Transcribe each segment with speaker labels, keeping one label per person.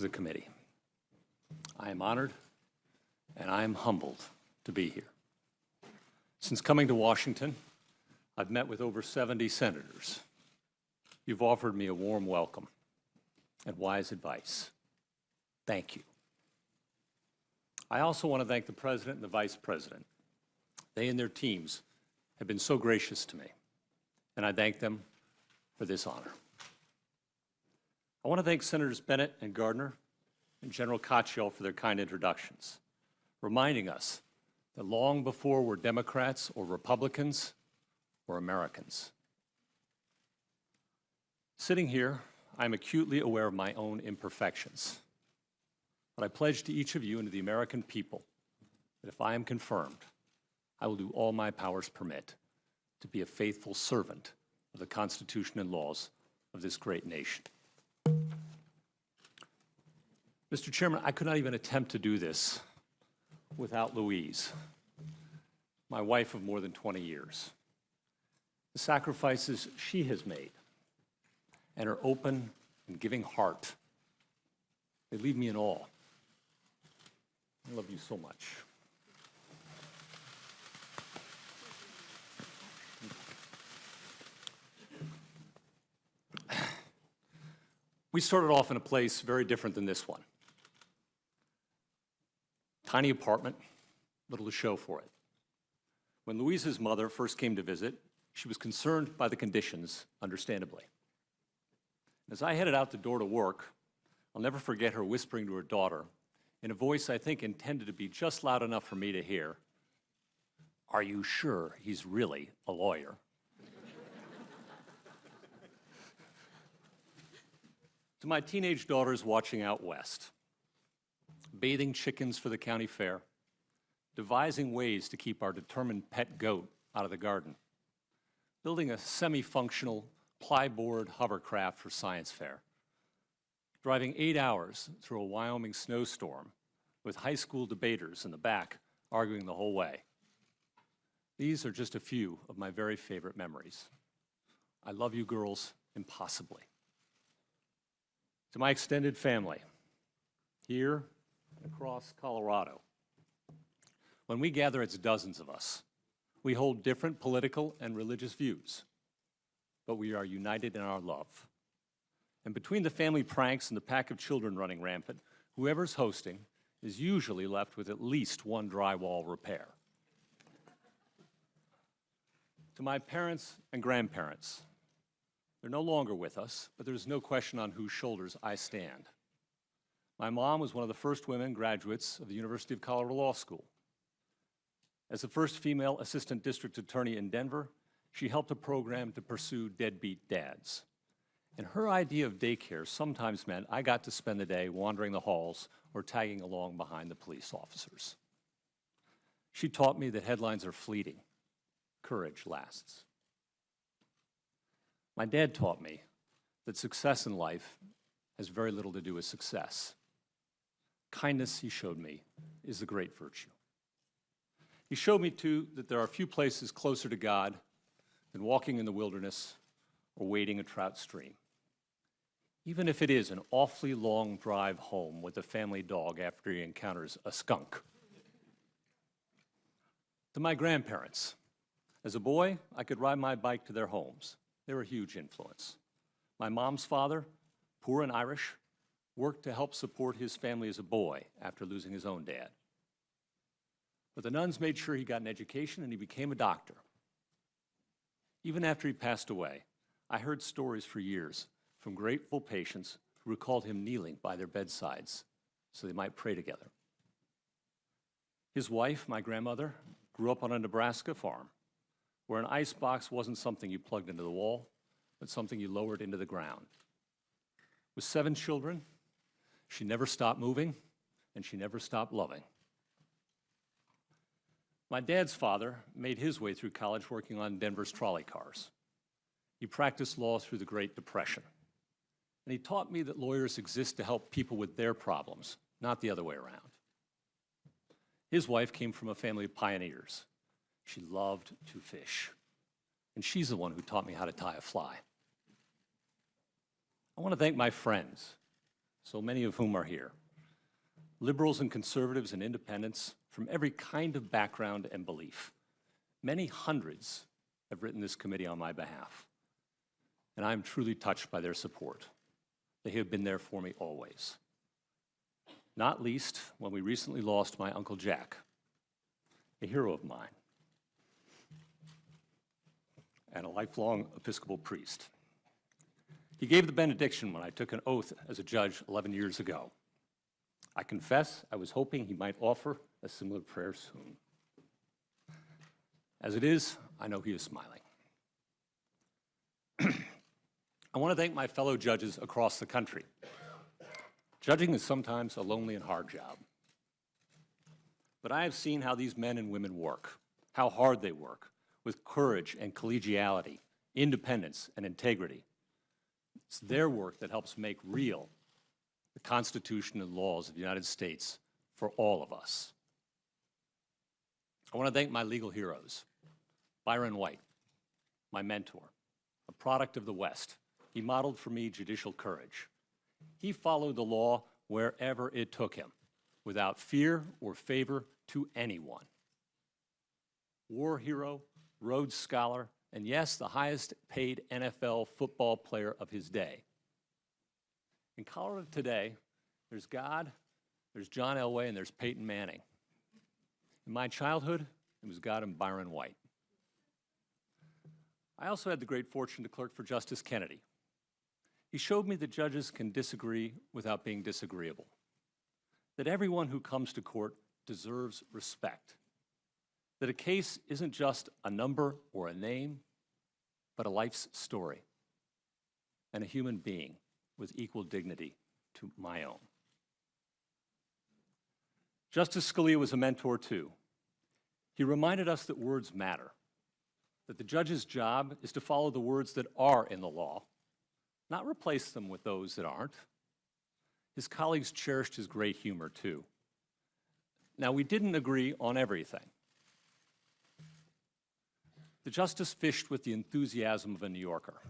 Speaker 1: the committee. I am honored and I am humbled to be here. Since coming to Washington, I've met with over 70 senators. You've offered me a warm welcome and wise advice. Thank you. I also want to thank the President and the Vice President. They and their teams have been so gracious to me, and I thank them for this honor. I want to thank Senators Bennett and Gardner and General Katyal for their kind introductions, reminding us that long before we're Democrats or Republicans, we're Americans. Sitting here, I'm acutely aware of my own imperfections, but I pledge to each of you and to the American people that if I am confirmed, I will do all my powers permit to be a faithful servant of the Constitution and laws of this great nation. Mr. Chairman, I could not even attempt to do this without Louise, my wife of more than 20 years. The sacrifices she has made and her open and giving heart, they leave me in awe. I love you so much. We started off in a place very different than this one. Tiny apartment, little to show for it. When Louise's mother first came to visit, she was concerned by the conditions, understandably. As I headed out the door to work, I'll never forget her whispering to her daughter, in a voice I think intended to be just loud enough for me to hear, "Are you sure he's really a lawyer?" To my teenage daughters watching out west, bathing chickens for the county fair, devising ways to keep our determined pet goat out of the garden, building a semi-functional plyboard hovercraft for science fair, driving 8 hours through a Wyoming snowstorm with high school debaters in the back arguing the whole way. These are just a few of my very favorite memories. I love you girls impossibly. To my extended family, here and across Colorado, when we gather, it's dozens of us. We hold different political and religious views, but we are united in our love. And between the family pranks and the pack of children running rampant, whoever's hosting is usually left with at least one drywall repair. To my parents and grandparents, they're no longer with us, but there's no question on whose shoulders I stand. My mom was one of the first women graduates of the University of Colorado Law School. As the first female assistant district attorney in Denver, she helped a program to pursue deadbeat dads. And her idea of daycare sometimes meant I got to spend the day wandering the halls or tagging along behind the police officers. She taught me that headlines are fleeting. Courage lasts. My dad taught me that success in life has very little to do with success. Kindness, he showed me, is a great virtue. He showed me, too, that there are few places closer to God than walking in the wilderness or wading a trout stream, even if it is an awfully long drive home with the family dog after he encounters a skunk. To my grandparents, as a boy, I could ride my bike to their homes. They were a huge influence. My mom's father, poor and Irish, worked to help support his family as a boy after losing his own dad. But the nuns made sure he got an education and he became a doctor. Even after he passed away, I heard stories for years from grateful patients who recalled him kneeling by their bedsides so they might pray together. His wife, my grandmother, grew up on a Nebraska farm where an ice box wasn't something you plugged into the wall, but something you lowered into the ground. With 7 children, she never stopped moving, and she never stopped loving. My dad's father made his way through college working on Denver's trolley cars. He practiced law through the Great Depression, and he taught me that lawyers exist to help people with their problems, not the other way around. His wife came from a family of pioneers. She loved to fish, and she's the one who taught me how to tie a fly. I want to thank my friends so many of whom are here. Liberals and conservatives and independents from every kind of background and belief. Many hundreds have written this committee on my behalf, and I am truly touched by their support. They have been there for me always. Not least when we recently lost my Uncle Jack, a hero of mine, and a lifelong Episcopal priest. He gave the benediction when I took an oath as a judge 11 years ago. I confess I was hoping he might offer a similar prayer soon. As it is, I know he is smiling. I want to thank my fellow judges across the country. Judging is sometimes a lonely and hard job. But I have seen how these men and women work, how hard they work, with courage and collegiality, independence and integrity. It's their work that helps make real the Constitution and laws of the United States for all of us. I want to thank my legal heroes. Byron White, my mentor, a product of the West. He modeled for me judicial courage. He followed the law wherever it took him, without fear or favor to anyone. War hero, Rhodes Scholar, and yes, the highest paid NFL football player of his day. In Colorado today, there's God, there's John Elway, and there's Peyton Manning. In my childhood, it was God and Byron White. I also had the great fortune to clerk for Justice Kennedy. He showed me that judges can disagree without being disagreeable, that everyone who comes to court deserves respect, that a case isn't just a number or a name, but a life's story, and a human being with equal dignity to my own. Justice Scalia was a mentor too. He reminded us that words matter, that the judge's job is to follow the words that are in the law, not replace them with those that aren't. His colleagues cherished his great humor too. Now, we didn't agree on everything. The justice fished with the enthusiasm of a New Yorker.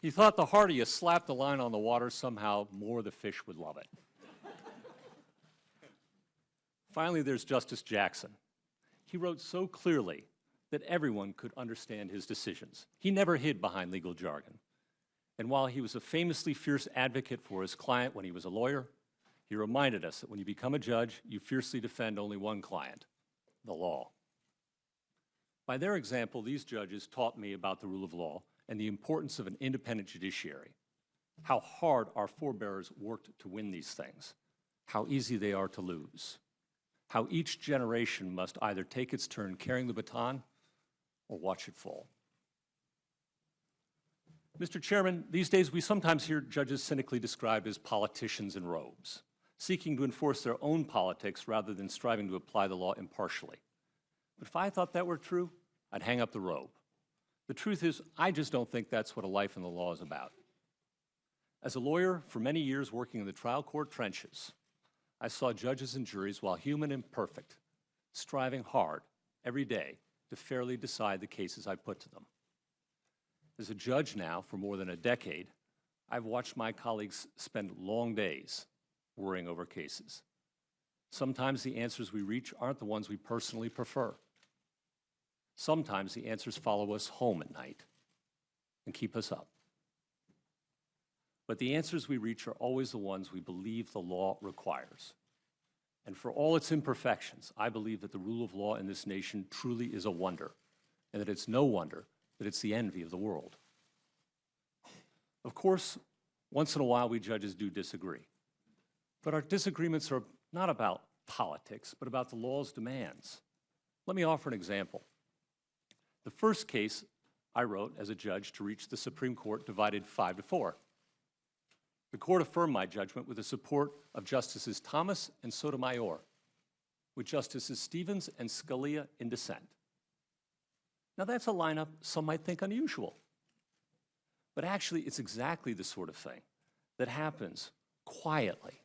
Speaker 1: He thought the harder you slapped the line on the water, somehow more the fish would love it. Finally, there's Justice Jackson. He wrote so clearly that everyone could understand his decisions. He never hid behind legal jargon. And while he was a famously fierce advocate for his client when he was a lawyer, he reminded us that when you become a judge, you fiercely defend only one client, the law. By their example, these judges taught me about the rule of law and the importance of an independent judiciary, how hard our forebears worked to win these things, how easy they are to lose, how each generation must either take its turn carrying the baton or watch it fall. Mr. Chairman, these days we sometimes hear judges cynically described as politicians in robes, seeking to enforce their own politics rather than striving to apply the law impartially. But if I thought that were true, I'd hang up the robe. The truth is, I just don't think that's what a life in the law is about. As a lawyer, for many years working in the trial court trenches, I saw judges and juries, while human and perfect, striving hard every day to fairly decide the cases I put to them. As a judge now for more than a decade, I've watched my colleagues spend long days worrying over cases. Sometimes the answers we reach aren't the ones we personally prefer. Sometimes the answers follow us home at night and keep us up. But the answers we reach are always the ones we believe the law requires. And for all its imperfections, I believe that the rule of law in this nation truly is a wonder, and that it's no wonder that it's the envy of the world. Of course, once in a while we judges do disagree. But our disagreements are not about politics, but about the law's demands. Let me offer an example. The first case I wrote as a judge to reach the Supreme Court divided 5-4. The court affirmed my judgment with the support of Justices Thomas and Sotomayor, with Justices Stevens and Scalia in dissent. Now that's a lineup some might think unusual, but actually it's exactly the sort of thing that happens quietly,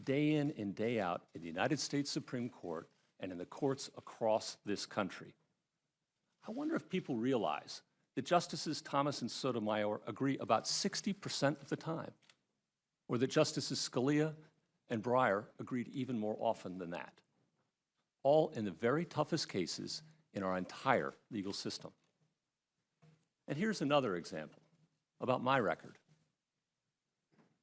Speaker 1: day in and day out in the United States Supreme Court and in the courts across this country. I wonder if people realize that Justices Thomas and Sotomayor agree about 60% of the time, or that Justices Scalia and Breyer agreed even more often than that, all in the very toughest cases in our entire legal system. And here's another example about my record.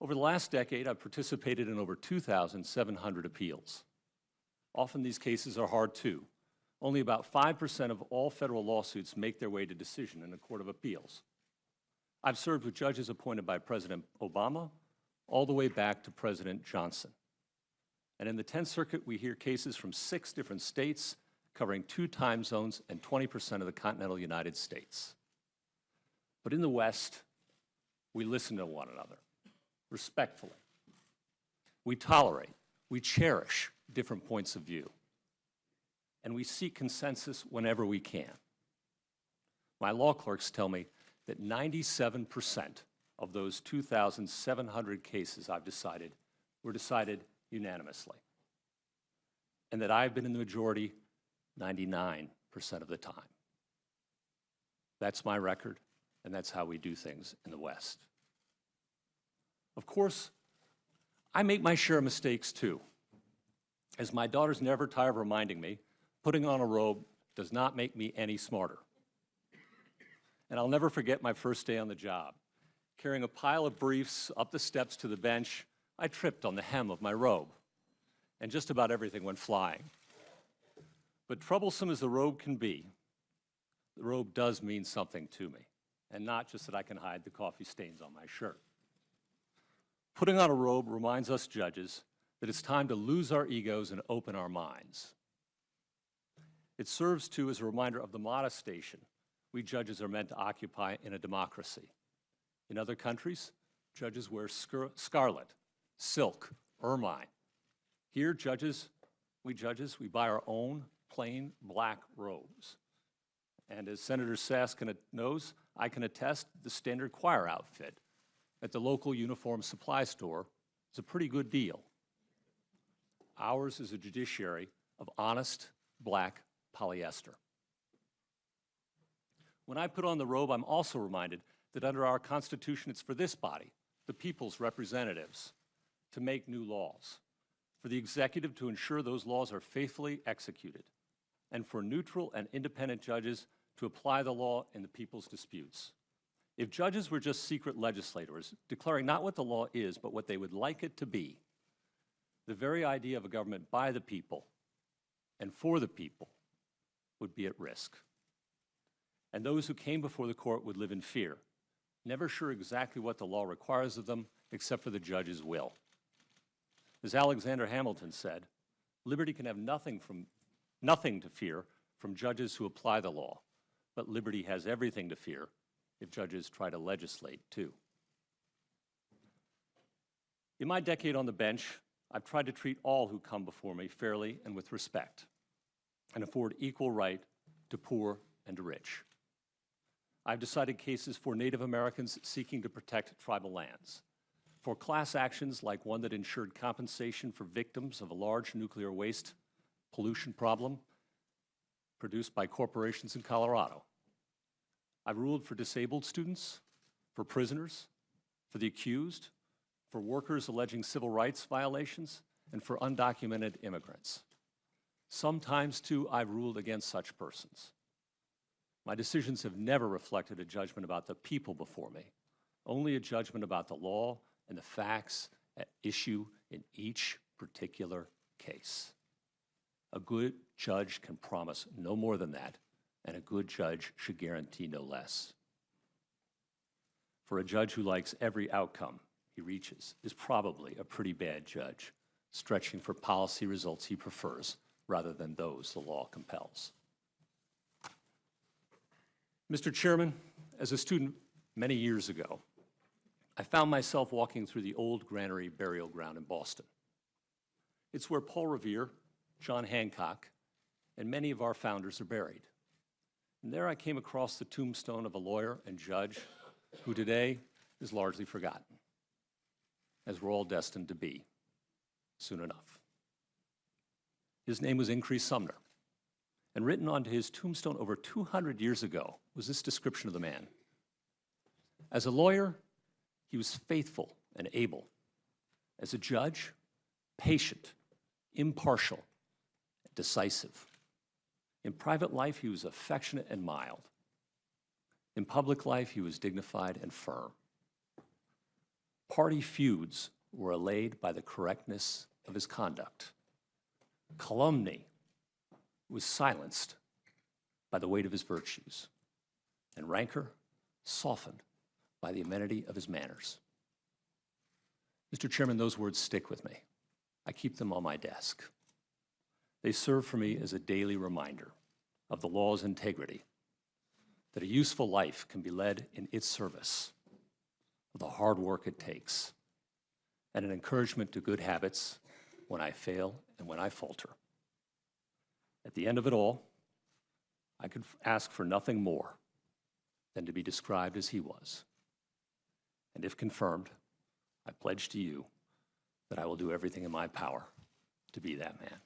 Speaker 1: Over the last decade, I've participated in over 2,700 appeals. Often these cases are hard too. Only about 5% of all federal lawsuits make their way to decision in a court of appeals. I've served with judges appointed by President Obama all the way back to President Johnson. And in the 10th Circuit, we hear cases from 6 different states covering 2 time zones and 20% of the continental United States. But in the West, we listen to one another respectfully. We tolerate, we cherish different points of view, and we seek consensus whenever we can. My law clerks tell me that 97% of those 2,700 cases I've decided were decided unanimously, and that I've been in the majority 99% of the time. That's my record, and that's how we do things in the West. Of course, I make my share of mistakes too. As my daughters never tire of reminding me, putting on a robe does not make me any smarter. And I'll never forget my first day on the job. Carrying a pile of briefs up the steps to the bench, I tripped on the hem of my robe, and just about everything went flying. But troublesome as the robe can be, the robe does mean something to me, and not just that I can hide the coffee stains on my shirt. Putting on a robe reminds us judges that it's time to lose our egos and open our minds. It serves, too, as a reminder of the modest station we judges are meant to occupy in a democracy. In other countries, judges wear scarlet, silk, ermine. Here, we buy our own plain black robes. And as Senator Sass knows, I can attest the standard choir outfit at the local uniform supply store is a pretty good deal. Ours is a judiciary of honest black polyester. When I put on the robe, I'm also reminded that under our Constitution, it's for this body, the people's representatives, to make new laws, for the executive to ensure those laws are faithfully executed, and for neutral and independent judges to apply the law in the people's disputes. If judges were just secret legislators, declaring not what the law is, but what they would like it to be, the very idea of a government by the people and for the people would be at risk. And those who came before the court would live in fear, never sure exactly what the law requires of them except for the judge's will. As Alexander Hamilton said, liberty can have nothing to fear from judges who apply the law, but liberty has everything to fear if judges try to legislate too. In my decade on the bench, I've tried to treat all who come before me fairly and with respect, and afford equal right to poor and to rich. I've decided cases for Native Americans seeking to protect tribal lands, for class actions like one that ensured compensation for victims of a large nuclear waste pollution problem produced by corporations in Colorado. I've ruled for disabled students, for prisoners, for the accused, for workers alleging civil rights violations, and for undocumented immigrants. Sometimes, too, I've ruled against such persons. My decisions have never reflected a judgment about the people before me, only a judgment about the law and the facts at issue in each particular case. A good judge can promise no more than that, and a good judge should guarantee no less. For a judge who likes every outcome he reaches is probably a pretty bad judge, stretching for policy results he prefers rather than those the law compels. Mr. Chairman, as a student many years ago, I found myself walking through the old Granary Burial Ground in Boston. It's where Paul Revere, John Hancock, and many of our founders are buried. And there I came across the tombstone of a lawyer and judge who today is largely forgotten, as we're all destined to be soon enough. His name was Increase Sumner, And written onto his tombstone over 200 years ago was this description of the man. As a lawyer, he was faithful and able. As a judge, patient, impartial, decisive. In private life, he was affectionate and mild. In public life, he was dignified and firm. Party feuds were allayed by the correctness of his conduct. Calumny was silenced by the weight of his virtues, and rancor softened by the amenity of his manners. Mr. Chairman, those words stick with me. I keep them on my desk. They serve for me as a daily reminder of the law's integrity, that a useful life can be led in its service, of the hard work it takes, and an encouragement to good habits when I fail and when I falter. At the end of it all, I could ask for nothing more than to be described as he was. And if confirmed, I pledge to you that I will do everything in my power to be that man.